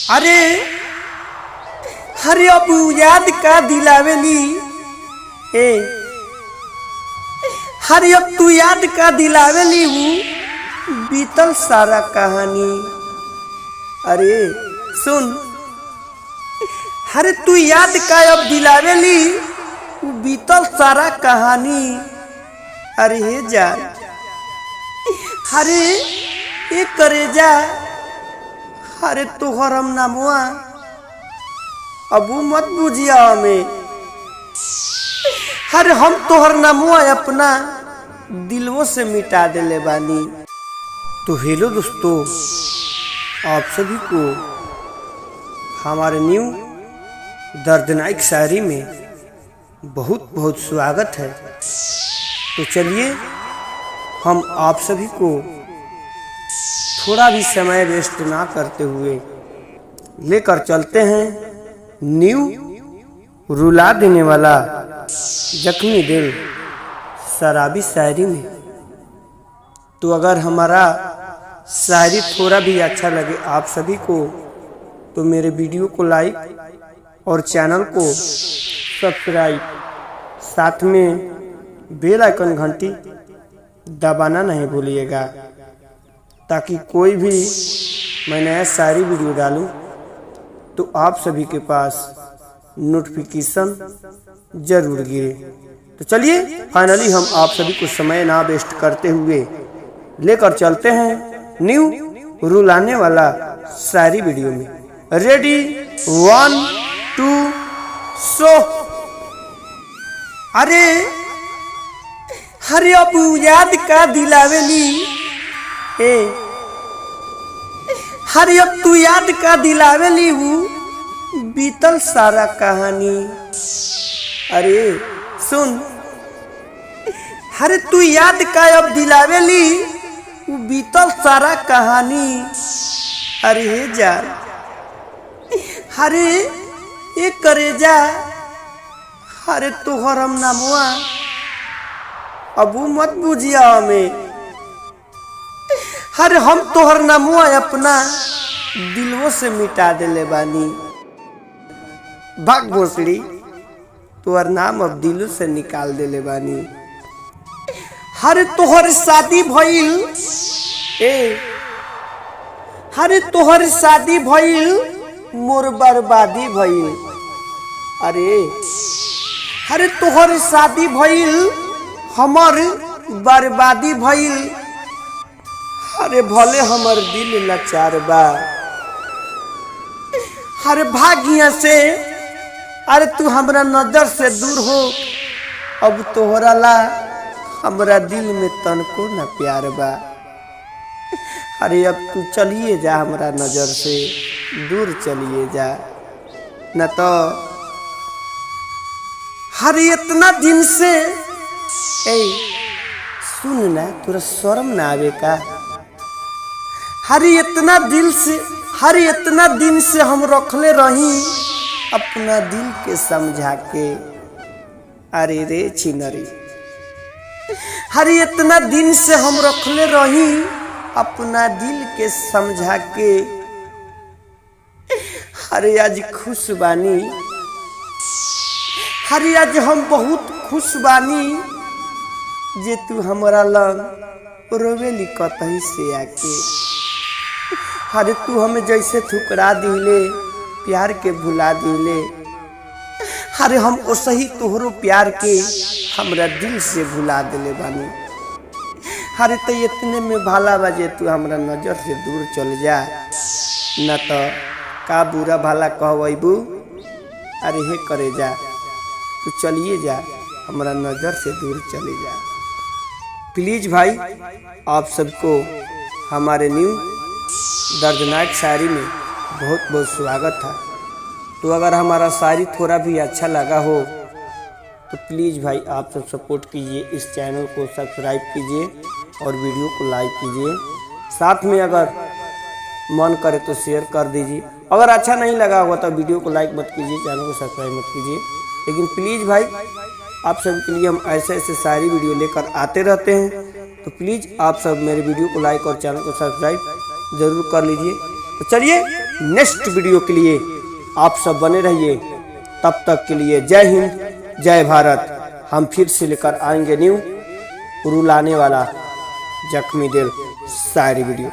अरे अरे अब याद का दिलावेली ए अरे अब तू याद का दिलावेली हूँ बीतल सारा कहानी। अरे सुन, अरे तू याद का अब दिलावेली बीतल सारा कहानी। अरे हे जा अरे ए करे जा, अरे तोहर हम नामुआ अब मत बुझिया हमें। अरे हम तोहर नामुआ अपना दिलों से मिटा देले बानी। तो हेलो दोस्तों, आप सभी को हमारे न्यू दर्दनाक शायरी में बहुत बहुत स्वागत है। तो चलिए हम आप सभी को थोड़ा भी समय वेस्ट ना करते हुए लेकर चलते हैं न्यू रुला देने वाला जख्मी दिल शराबी शायरी में। तो अगर हमारा शायरी थोड़ा भी अच्छा लगे आप सभी को तो मेरे वीडियो को लाइक और चैनल को सब्सक्राइब, साथ में बेल आइकन घंटी दबाना नहीं भूलिएगा, ताकि कोई भी मैं नया शायरी वीडियो डालूं तो आप सभी के पास नोटिफिकेशन जरूर गिरे। तो चलिए फाइनली हम आप सभी को समय ना वेस्ट करते हुए लेकर चलते हैं न्यू रुलाने वाला शायरी वीडियो में। रेडी 1 2 शो। अरे अरे अब याद का दिलावेली ए अरे अब तू याद का दिलावेली हूँ बीतल सारा कहानी। अरे सुन, अरे तू याद का अब दिलावेली बीतल सारा कहानी। अरे हे जा अरे ए करे जा, अरे तोहर हम नामुआ अब मत बुझिया हमें। अरे हम तोहर नामुआ अपना दिलों से मिटा देले बानी। भाग भोसड़ी, तोहर नाम अब दिलों से निकाल देले बानी। अरे तोहर शादी भइल ए अरे तोहर शादी भइल मोर बर्बादी भइल। अरे अरे तोहर शादी भइल हमर बर्बादी भइल। अरे भले हमर दिल लाचार बा, अरे भागिया से अरे तू हमरा नजर से दूर हो। अब तोहरा ला हमरा दिल में तनको न प्यार बा। अरे अब तू चलिए जा, हमरा नजर से दूर चलिए जा, न तो हर इतना दिन से ए सुन ना, तोरा शर्म ना आवे का? हर इतना दिन से हम रखले रही अपना दिल के समझा के। अरे रे छिनरी, हर इतना दिन से हम रखले रही अपना दिल के समझा के। अरे आज खुश बानी, अरे आज हम बहुत खुश बानी जे तू हमारा लंग रोवेली कतही से आके। अरे तू हमें जैसे ठुकरा दिले, प्यार के भुला दिले, अरे हम ओसही तोहरो प्यार के हमरा दिल से भुला दिले बानी। अरे तो इतने में भाला बाजे तू हमरा नजर से दूर चल जा, न तो का बुरा भला कहबू। अरे हे करे जा, तू चलिए जा, हमरा नजर से दूर चले जा। प्लीज भाई, आप सबको हमारे न्यू दर्दनाक शायरी में बहुत बहुत स्वागत है। तो अगर हमारा शायरी थोड़ा भी अच्छा लगा हो तो प्लीज़ भाई आप सब सपोर्ट कीजिए, इस चैनल को सब्सक्राइब कीजिए और वीडियो को लाइक कीजिए। साथ में अगर मन करे तो शेयर कर दीजिए। अगर अच्छा नहीं लगा होगा तो वीडियो को लाइक मत कीजिए, चैनल को सब्सक्राइब मत कीजिए। लेकिन प्लीज़ भाई, आप सब के लिए हम ऐसे ऐसे सारी वीडियो लेकर आते रहते हैं, तो प्लीज़ आप सब मेरे वीडियो को लाइक और चैनल को सब्सक्राइब ज़रूर कर लीजिए। तो चलिए नेक्स्ट वीडियो के लिए आप सब बने रहिए। तब तक के लिए जय हिंद जय भारत। हम फिर से लेकर आएंगे न्यू रुलाने वाला जख्मी दिल शायरी वीडियो।